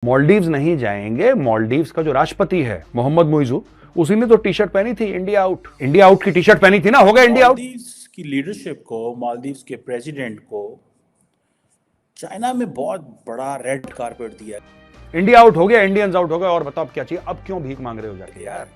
मालदीव्स नहीं जाएंगे। मालदीव्स का जो राष्ट्रपति है मोहम्मद मुइजू, उसी ने तो टी शर्ट पहनी थी इंडिया आउट, इंडिया आउट की टी शर्ट पहनी थी ना, हो गया इंडिया आउट। मालदीव्स की लीडरशिप को, मालदीव्स के प्रेसिडेंट को चाइना में बहुत बड़ा रेड कारपेट दिया। इंडिया आउट हो गया, इंडियंस आउट हो गए, और बताओ अब क्या चाहिए? अब क्यों भीख मांग रहे हो जाके यार?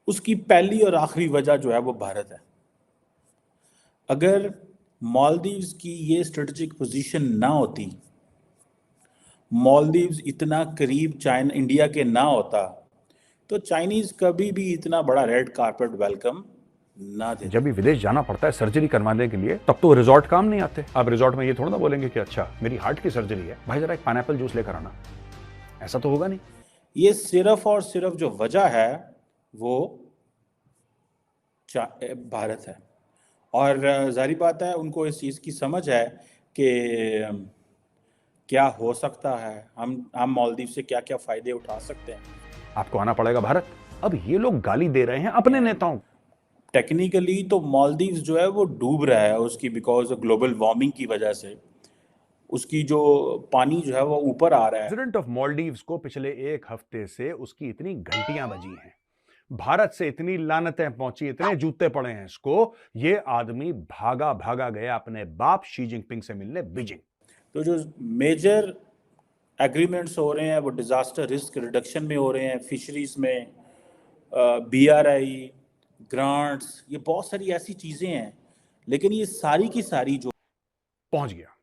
उसकी पहली और आखिरी वजह जो है वो भारत है। अगर मालदीव्स की ये स्ट्रेटेजिक पोजीशन ना होती, मालदीव्स इतना करीब चाइना इंडिया के ना होता, तो चाइनीज कभी भी इतना बड़ा रेड कारपेट वेलकम ना देते। जब भी विदेश जाना पड़ता है सर्जरी करवाने के लिए, तब तो रिजॉर्ट काम नहीं आते। आप रिजॉर्ट में ये थोड़ा ना बोलेंगे कि अच्छा मेरी हार्ट की सर्जरी है, भाई जरा एक पाइनएप्पल जूस लेकर आना। ऐसा तो होगा नहीं। ये सिर्फ और सिर्फ जो वजह है वो भारत है। और जाहिर बात है उनको इस चीज़ की समझ है कि क्या हो सकता है, हम मालदीव से क्या क्या फ़ायदे उठा सकते हैं। आपको आना पड़ेगा भारत। अब ये लोग गाली दे रहे हैं अपने नेताओं। टेक्निकली तो मालदीव्स जो है वो डूब रहा है उसकी, बिकॉज ग्लोबल वार्मिंग की वजह से उसकी जो पानी जो है वो ऊपर आ रहा है। प्रेसिडेंट ऑफ मालदीव्स को पिछले एक हफ्ते से उसकी इतनी घंटियां बजी हैं, भारत से इतनी लानतें पहुंची, इतने जूते पड़े हैं इसको, ये आदमी भागा भागा गया अपने बाप शी जिनपिंग से मिलने बीजिंग। तो जो मेजर एग्रीमेंट्स हो रहे हैं वो डिजास्टर रिस्क रिडक्शन में हो रहे हैं, फिशरीज में, BRI ग्रांट्स, ये बहुत सारी ऐसी चीजें हैं। लेकिन ये सारी की सारी जो पहुंच गया,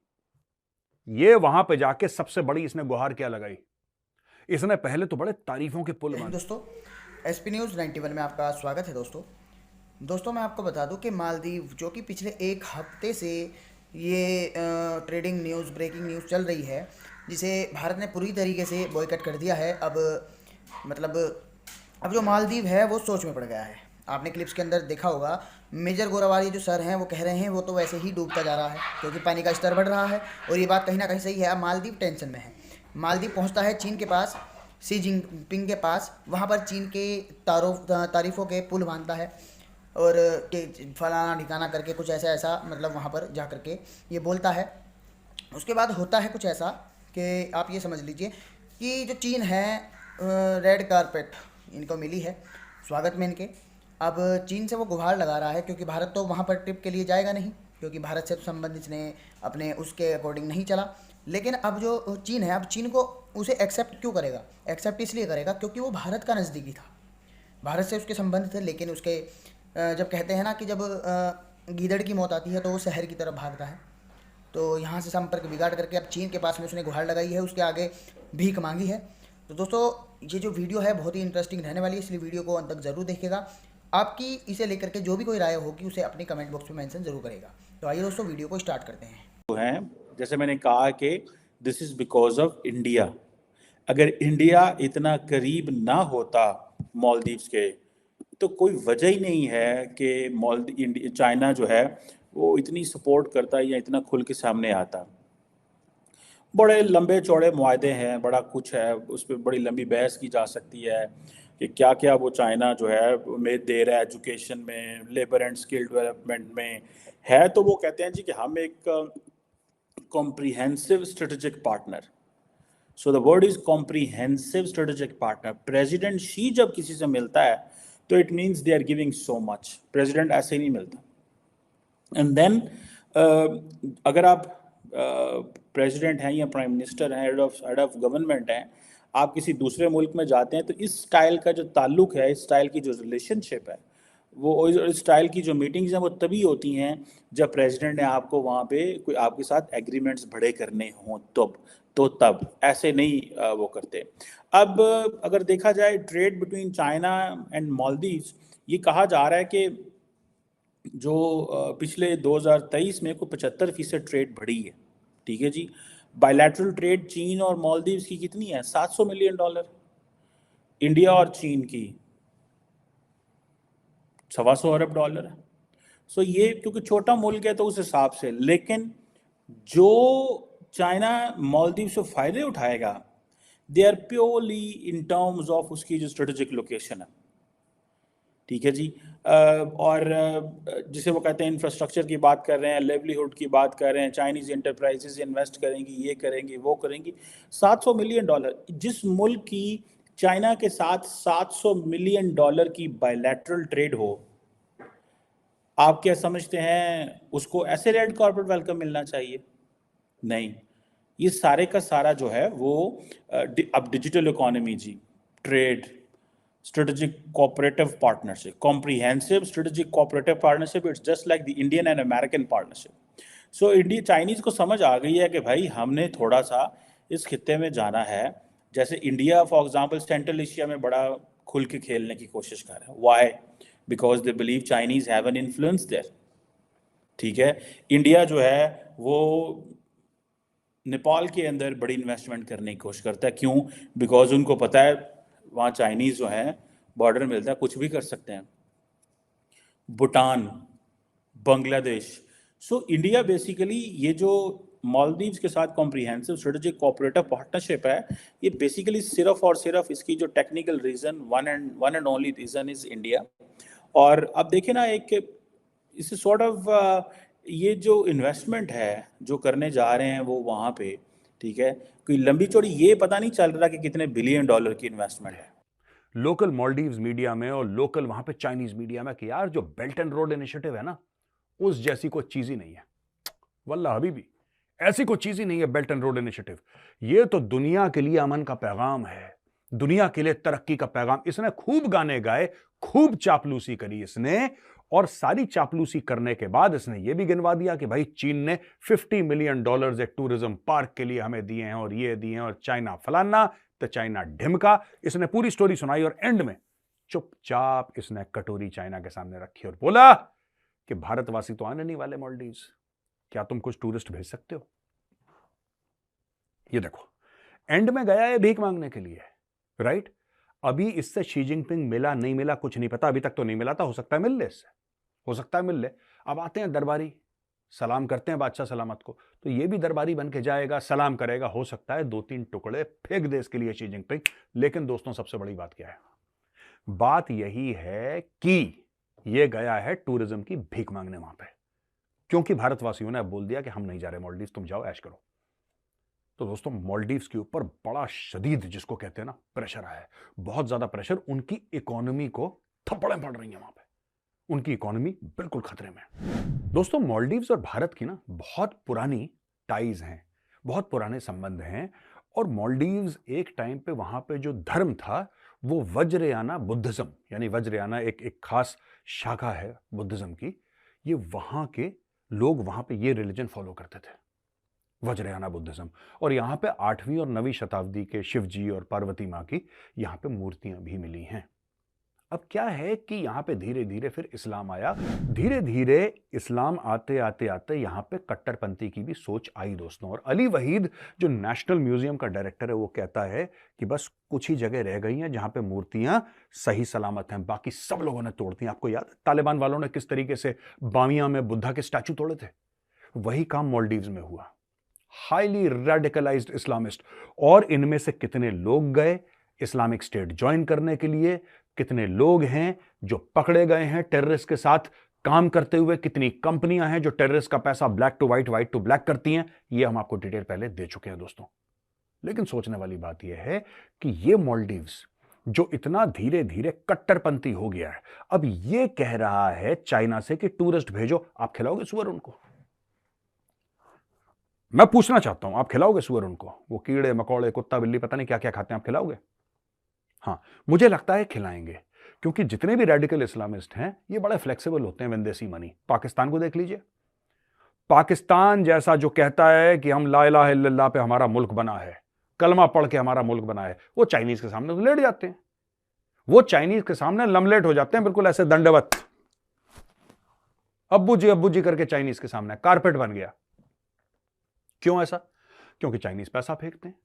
ये वहां पे जाके सबसे बड़ी इसने गुहार क्या लगाई? इसने पहले तो बड़े तारीफों के पुल बांधे। दोस्तों, SP न्यूज़ 91 में आपका स्वागत है। दोस्तों मैं आपको बता दूं कि मालदीव जो कि पिछले एक हफ्ते से ये ट्रेडिंग न्यूज़, ब्रेकिंग न्यूज़ चल रही है, जिसे भारत ने पूरी तरीके से बॉयकॉट कर दिया है। अब मतलब अब जो मालदीव है वो सोच में पड़ गया है। आपने क्लिप्स के अंदर देखा होगा, मेजर गोरावाली जो सर हैं वो कह रहे हैं वो तो वैसे ही डूबता जा रहा है क्योंकि पानी का स्तर बढ़ रहा है। और ये बात कहीं ना कहीं सही है। अब मालदीव टेंशन में है। मालदीव पहुंचता है चीन के पास, शी जिनपिंग के पास, वहाँ पर चीन के तारीफ़ों के पुल बांधता है और कि फलाना ठिकाना करके कुछ ऐसा ऐसा, मतलब वहाँ पर जा करके ये बोलता है। उसके बाद होता है कुछ ऐसा कि आप ये समझ लीजिए कि जो चीन है, रेड कारपेट इनको मिली है स्वागत में इनके। अब चीन से वो गुहार लगा रहा है क्योंकि भारत तो वहाँ पर ट्रिप के लिए जाएगा नहीं, क्योंकि भारत से संबंधित ने अपने उसके अकॉर्डिंग नहीं चला। लेकिन अब जो चीन है, अब चीन को उसे एक्सेप्ट क्यों करेगा? एक्सेप्ट इसलिए करेगा क्योंकि वो भारत का नज़दीकी था, भारत से उसके संबंध थे। लेकिन उसके जब कहते हैं ना कि जब गीदड़ की मौत आती है तो वो शहर की तरफ भागता है, तो यहाँ से संपर्क बिगाड़ करके अब चीन के पास में उसने गुहार लगाई है, उसके आगे भीख मांगी है। तो दोस्तों ये जो वीडियो है बहुत ही इंटरेस्टिंग रहने वाली है, इसलिए वीडियो को अंत तक ज़रूर देखिएगा। आपकी इसे लेकर के जो भी कोई राय होगी उसे अपनी कमेंट बॉक्स में मेंशन जरूर करेगा। तो आइए दोस्तों वीडियो को स्टार्ट करते हैं। हैं, जैसे मैंने कहा कि this is because of India. अगर इंडिया इतना करीब ना होता मालदीव्स के, तो कोई वजह ही नहीं है कि चाइना जो है वो इतनी सपोर्ट करता या इतना खुल के सामने आता। बड़े लंबे चौड़े मुआहदे हैं, बड़ा कुछ है, उस पर बड़ी लंबी बहस की जा सकती है कि क्या क्या वो चाइना जो है में दे रहा है, एजुकेशन में, लेबर एंड स्किल डेवलपमेंट में है। तो वो कहते हैं जी कि हम एक comprehensive strategic partner. So the word is comprehensive strategic partner. President Xi जब किसी से मिलता है तो it means they are giving so much. President ऐसे ही नहीं मिलता। एंड देन अगर आप प्रेसिडेंट हैं या प्राइम मिनिस्टर हैं, हेड ऑफ गवर्नमेंट हैं, आप किसी दूसरे मुल्क में जाते हैं, तो इस स्टाइल का जो ताल्लुक है, इस स्टाइल की जो रिलेशनशिप है, वो इस स्टाइल की जो मीटिंग्स हैं वो तभी होती हैं जब प्रेसिडेंट ने आपको वहाँ पे कोई आपके साथ एग्रीमेंट्स बड़े करने हों, तब ऐसे नहीं वो करते। अब अगर देखा जाए trade between China and Maldives, ये कहा जा रहा है कि जो पिछले 2023 में को 75% ट्रेड बढ़ी है। ठीक है जी। बायलैटरल ट्रेड चीन और मालदीव्स की कितनी है? $700 मिलियन। इंडिया और चीन की $125 अरब है। सो ये क्योंकि छोटा मुल्क है तो उस हिसाब से, लेकिन जो चाइना मालदीव से फायदे उठाएगा they are purely in terms of उसकी जो स्ट्रेटेजिक लोकेशन है। ठीक है जी। और जिसे वो कहते हैं इंफ्रास्ट्रक्चर की बात कर रहे हैं, लेवलीहुड की बात कर रहे हैं, चाइनीज इंटरप्राइजेज इन्वेस्ट करेंगी, ये करेंगी, वो करेंगी। $700 मिलियन, जिस मुल्क की चाइना के साथ $700 मिलियन की बायलैटरल ट्रेड हो, आप क्या समझते हैं उसको ऐसे रेड कॉर्पोरेट वेलकम मिलना चाहिए? नहीं। ये सारे का सारा जो है वो अब digital economy ji, trade, strategic cooperative partnership, comprehensive strategic cooperative partnership, it's just like the Indian and American partnership. So India Chinese को समझ आ गई है कि भाई हमने थोड़ा सा इस खित्ते में जाना है। जैसे India for example central Asia में बड़ा खुल के खेलने की कोशिश कर रहा है। Why? Because they believe Chinese have an influence there. ठीक है। इंडिया जो है वो नेपाल के अंदर बड़ी इन्वेस्टमेंट करने की कोशिश करता है। क्यों? बिकॉज उनको पता है वहाँ चाइनीज जो हैं, बॉर्डर मिलता है, कुछ भी कर सकते हैं। Bhutan, Bangladesh. So India basically ये जो मालदीव्स के साथ कॉम्प्रिहेंसिव स्ट्रेटेजिक कोऑपरेटिव पार्टनरशिप है, ये बेसिकली सिर्फ और सिर्फ इसकी जो technical reason, one and only reason is India. और अब देखें ना, एक इस सॉर्ट ऑफ ये जो इन्वेस्टमेंट है जो करने जा रहे हैं वो वहाँ पे, ठीक है, कोई लंबी चौड़ी ये पता नहीं चल रहा कि कितने $1 बिलियन की इन्वेस्टमेंट है। लोकल मालदीव्स मीडिया में और लोकल वहां पे चाइनीज मीडिया में कि यार जो बेल्ट एंड रोड इनिशिएटिव है ना, उस जैसी कोई चीज ही नहीं है। वल्लाह हबीबी, ऐसी कोई चीज ही नहीं है बेल्ट एंड रोड इनिशिएटिव। ये तो दुनिया के लिए अमन का पैगाम है, दुनिया के लिए तरक्की का पैगाम। इसने खूब गाने गाए, खूब चापलूसी करी इसने, और सारी चापलूसी करने के बाद इसने यह भी गिनवा दिया कि भाई चीन ने $50 मिलियन एक टूरिज्म पार्क के लिए हमें दिए हैं, और ये दिए हैं, और चाइना फलाना तो चाइना ढिमका। इसने पूरी स्टोरी सुनाई और एंड में चुपचाप इसने कटोरी चाइना के सामने रखी और बोला कि भारतवासी तो आने नहीं वाले मालदीव्स, क्या तुम कुछ टूरिस्ट भेज सकते हो? ये देखो, एंड में गया है भीख मांगने के लिए, राइट? अभी इससे शी जिनपिंग मिला नहीं मिला कुछ नहीं पता, अभी तक तो नहीं मिला था, हो सकता है मिल ले इससे, हो सकता है मिल ले। अब आते हैं दरबारी, सलाम करते हैं बादशाह सलामत को, तो ये भी दरबारी बन के जाएगा, सलाम करेगा, हो सकता है 2-3 टुकड़े फेंक दे इसके लिए शी जिनपिंग। लेकिन दोस्तों सबसे बड़ी बात क्या है? बात यही है कि ये गया है टूरिज्म की भीख मांगने वहां पे, क्योंकि भारतवासियों ने अब बोल दिया कि हम नहीं जा रहे मालदीव, तुम जाओ ऐश करो। तो दोस्तों मालदीव्स के ऊपर बड़ा शदीद, जिसको कहते हैं ना, प्रेशर आया है, बहुत ज्यादा प्रेशर। उनकी इकोनॉमी को थप्पड़ें पड़ रही हैं वहां पे, उनकी इकोनॉमी बिल्कुल खतरे में। दोस्तों मालदीव्स और भारत की ना बहुत पुरानी टाइज हैं, बहुत पुराने संबंध हैं। और मालदीव्स एक टाइम पे वहां पे जो धर्म था वो वज्रयाना बुद्धिज्म, यानी वज्रयाना एक खास शाखा है बुद्धिज्म की, ये वहां के लोग वहां पे ये रिलीजन फॉलो करते थे, वज्रयाना बुद्धिज्म। और यहां पे 8वीं और 9वीं शताब्दी के शिव जी और पार्वती मां की यहां पे मूर्तियां भी मिली हैं। अब क्या है कि यहां पे धीरे धीरे फिर इस्लाम आया, धीरे धीरे इस्लाम आते आते आते यहां पे कट्टरपंथी की भी सोच आई दोस्तों। और अली वहीद जो नेशनल म्यूजियम का डायरेक्टर है वो कहता है कि बस कुछ ही जगह रह गई हैं जहां पे मूर्तियां सही सलामत हैं, बाकी सब लोगों ने तोड़ दी। आपको याद है तालिबान वालों ने किस तरीके से बामिया में बुद्धा के स्टैचू तोड़े थे? वही काम मालदीव्स में हुआ, हाईली रेडिकलाइज्ड इस्लामिस्ट। और इनमें से कितने लोग गए इस्लामिक स्टेट ज्वाइन करने के लिए, कितने लोग हैं जो पकड़े गए हैं टेररिस्ट के साथ काम करते हुए, कितनी कंपनियां हैं जो टेररिस्ट का पैसा black to white, white to black करती हैं, ये हम आपको डिटेल पहले दे चुके हैं दोस्तों। लेकिन सोचने वाली बात यह है कि ये मालदीव्स जो इतना धीरे धीरे कट्टरपंथी हो गया है, अब ये कह रहा है चाइना से कि टूरिस्ट भेजो। आप खिलाओगे सुअर उनको? मैं पूछना चाहता हूं, आप खिलाओगे सुअर उनको? वो कीड़े मकोड़े कुत्ता बिल्ली पता नहीं क्या क्या खाते हैं, आप खिलाओगे? हाँ, मुझे लगता है खिलाएंगे, क्योंकि जितने भी रेडिकल इस्लामिस्ट हैं ये बड़े फ्लेक्सिबल होते हैं when they see money. Pakistan को देख लीजिए, पाकिस्तान जैसा जो कहता है कि हम ला इलाहा इल्लल्लाह पे हमारा मुल्क बना है, कलमा पढ़ के हमारा मुल्क बना है, वो चाइनीज के सामने तो लेट जाते हैं, वो चाइनीज के सामने लमलेट हो जाते हैं, बिल्कुल ऐसे दंडवत, अब्बू जी करके चाइनीज के सामने कारपेट बन गया। क्यों ऐसा? क्योंकि चाइनीज पैसा फेंकते हैं।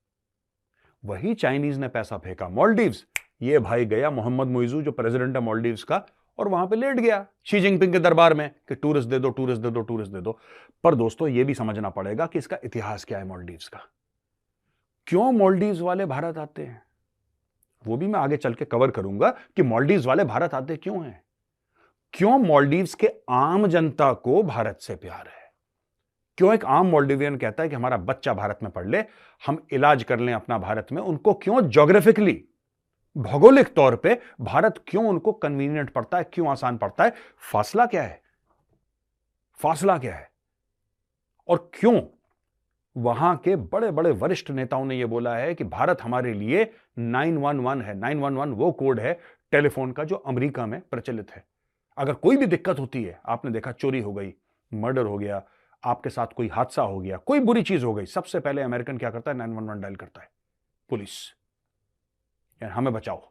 वही चाइनीज ने पैसा फेंका मालदीव्स, ये भाई गया मोहम्मद मुइजू जो प्रेसिडेंट है मालदीव्स का, और वहां पे लेट गया शी जिनपिंग के दरबार में कि टूरिस्ट दे दो, टूरिस्ट दे दो, टूरिस्ट दे दो। पर दोस्तों ये भी समझना पड़ेगा कि इसका इतिहास क्या है मालदीव्स का, क्यों मालदीव्स वाले भारत आते हैं, वो भी मैं आगे चल के कवर करूंगा कि मालदीव्स वाले भारत आते क्यों हैं। क्यों मालदीव्स के आम जनता को भारत से प्यार है? क्यों एक आम मालदीवियन कहता है कि हमारा बच्चा भारत में पढ़ ले, हम इलाज कर लें अपना भारत में? उनको क्यों ज्योग्राफिकली, भौगोलिक तौर पे भारत क्यों उनको कन्वीनियंट पड़ता है, क्यों आसान पड़ता है? फासला क्या है? फासला क्या है? और क्यों वहां के बड़े बड़े वरिष्ठ नेताओं ने यह बोला है कि भारत हमारे लिए 911 है। 911 वो कोड है टेलीफोन का जो अमेरिका में प्रचलित है। अगर कोई भी दिक्कत होती है, आपने देखा चोरी हो गई, मर्डर हो गया, आपके साथ कोई हादसा हो गया, कोई बुरी चीज हो गई, सबसे पहले अमेरिकन क्या करता है? 911 डायल करता है, पुलिस, यानी हमें बचाओ।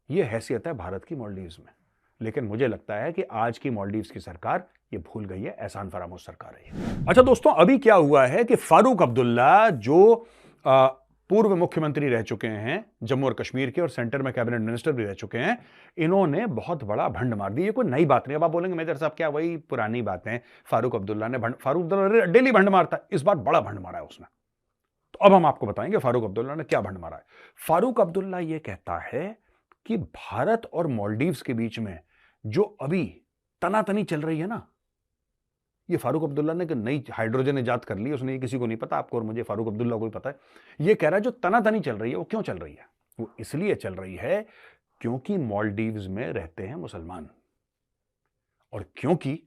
यह हैसियत है भारत की मालदीव्स में। लेकिन मुझे लगता है कि आज की मालदीव्स की सरकार ये भूल गई है, एहसान फरामोश सरकार है। अच्छा दोस्तों, अभी क्या हुआ है कि फारूक अब्दुल्ला जो पूर्व मुख्यमंत्री रह चुके हैं जम्मू और कश्मीर के और सेंटर में कैबिनेट मिनिस्टर भी रह चुके हैं, इन्होंने बहुत बड़ा भंड मार दिया। ये कोई नई बात नहीं। अब आप बोलेंगे मेजर साहब क्या वही पुरानी बातें, फारूक अब्दुल्ला ने फारूक अब्दुल्ला डेली भंड मारता है, इस बार बड़ा भंड मारा है उसने। तो अब हम आपको बताएंगे फारूक अब्दुल्ला ने क्या भंड मारा है। फारूक अब्दुल्ला ये कहता है कि भारत और मालदीव्स के बीच में जो अभी तनातनी चल रही है ना, ये फारूक अब्दुल्ला ने नई हाइड्रोजन इजाद कर ली, उसने ये किसी को नहीं पता, आपको और मुझे, फारूक अब्दुल्ला को ही पता है। ये कह रहा है जो तनातनी चल रही है वो क्यों चल रही है? वो इसलिए चल रही है क्योंकि मालदीव्स में रहते हैं मुसलमान, और क्योंकि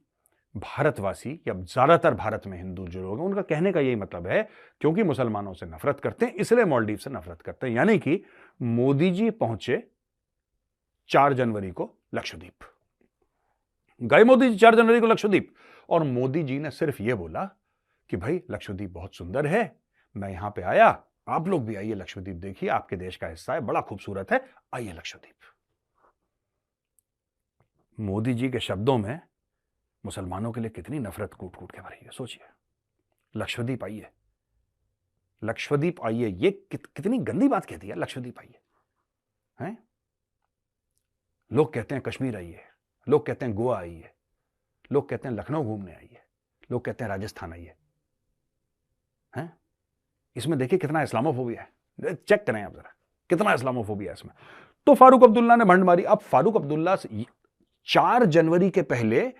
भारतवासी या ज्यादातर भारत में हिंदू जो लोग हैं, उनका कहने का यही मतलब है क्योंकि मुसलमानों से नफरत करते हैं, इसलिए मालदीव से नफरत करते हैं। यानी कि मोदी जी पहुंचे 4 जनवरी को लक्षद्वीप, गए मोदी जी 4 जनवरी को लक्षद्वीप, और मोदी जी ने सिर्फ यह बोला कि भाई लक्षद्वीप बहुत सुंदर है, मैं यहां पे आया, आप लोग भी आइए लक्षद्वीप देखिए, आपके देश का हिस्सा है, बड़ा खूबसूरत है, आइए लक्षद्वीप। मोदी जी के शब्दों में मुसलमानों के लिए कितनी नफरत कूट कूट के भरी है, सोचिए। लक्षद्वीप आइए, लक्षद्वीप आइए, ये कितनी गंदी बात कहती है, लक्षद्वीप आइए हैं। लोग कहते हैं कश्मीर आइए, लोग कहते हैं गोवा आइए, लोग कहते हैं लखनऊ घूमने आइए, लोग कहते हैं राजस्थान आइए हैं। इसमें देखिए कितना इस्लामोफोबिया है, चेक करें आप जरा कितना इस्लामोफोबिया है इसमें। तो फारूक अब्दुल्ला ने भंड मारी। अब फारूक अब्दुल्ला 4 जनवरी के पहले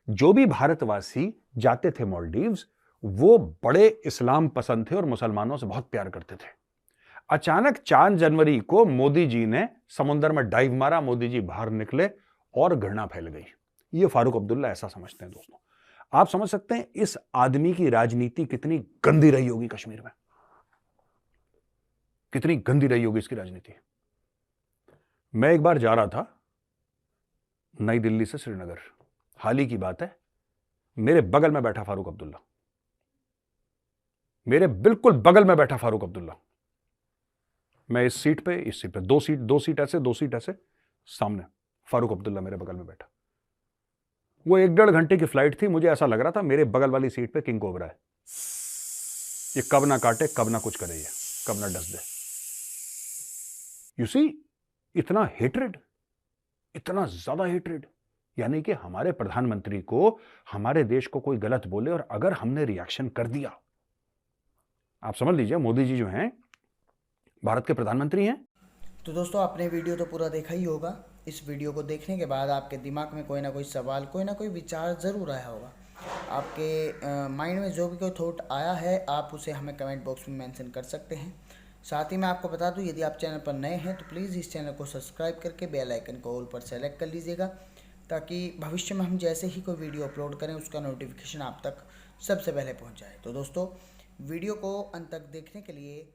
जो भी भारतवासी जाते थे मालदीव्स, वो बड़े इस्लाम पसंद थे और मुसलमानों से बहुत प्यार करते थे। अचानक 4 जनवरी को मोदी जी ने समुद्र में डाइव मारा, मोदी जी बाहर निकले और घृणा फैल गई। ये फारूक अब्दुल्ला ऐसा समझते हैं दोस्तों। आप समझ सकते हैं इस आदमी की राजनीति कितनी गंदी रही होगी कश्मीर में, कितनी गंदी रही होगी इसकी राजनीति। मैं एक बार जा रहा था नई दिल्ली से श्रीनगर, हाल ही की बात है, मेरे बगल में बैठा फारूक अब्दुल्ला, मेरे बिल्कुल बगल में बैठा फारूक अब्दुल्ला। मैं इस सीट पे 2 सीट ऐसे सामने, फारूक अब्दुल्ला मेरे बगल में बैठा। वो 1-1.5 घंटे की फ्लाइट थी, मुझे ऐसा लग रहा था मेरे बगल वाली सीट पे किंग कोबरा है, ये कब ना काटे, कब ना कुछ करे, ये कब ना डस दे। यू सी, इतना हेट्रेड, इतना ज्यादा हेट्रेड। यानी कि हमारे प्रधानमंत्री को, हमारे देश को कोई गलत बोले और अगर हमने रिएक्शन कर दिया, आप समझ लीजिए मोदी जी जो हैं भारत के प्रधानमंत्री हैं। तो दोस्तों, आपने वीडियो तो पूरा देखा ही होगा। इस वीडियो को देखने के बाद आपके दिमाग में कोई ना कोई सवाल, कोई ना कोई विचार ज़रूर आया होगा। आपके माइंड में जो भी कोई थॉट आया है, आप उसे हमें कमेंट बॉक्स में मेंशन कर सकते हैं। साथ ही मैं आपको बता दूं, यदि आप चैनल पर नए हैं तो प्लीज़ इस चैनल को सब्सक्राइब करके बेल आइकन को ऑल पर सेलेक्ट कर लीजिएगा, ताकि भविष्य में हम जैसे ही कोई वीडियो अपलोड करें उसका नोटिफिकेशन आप तक सबसे पहले पहुँच जाए। तो दोस्तों, वीडियो को अंत तक देखने के लिए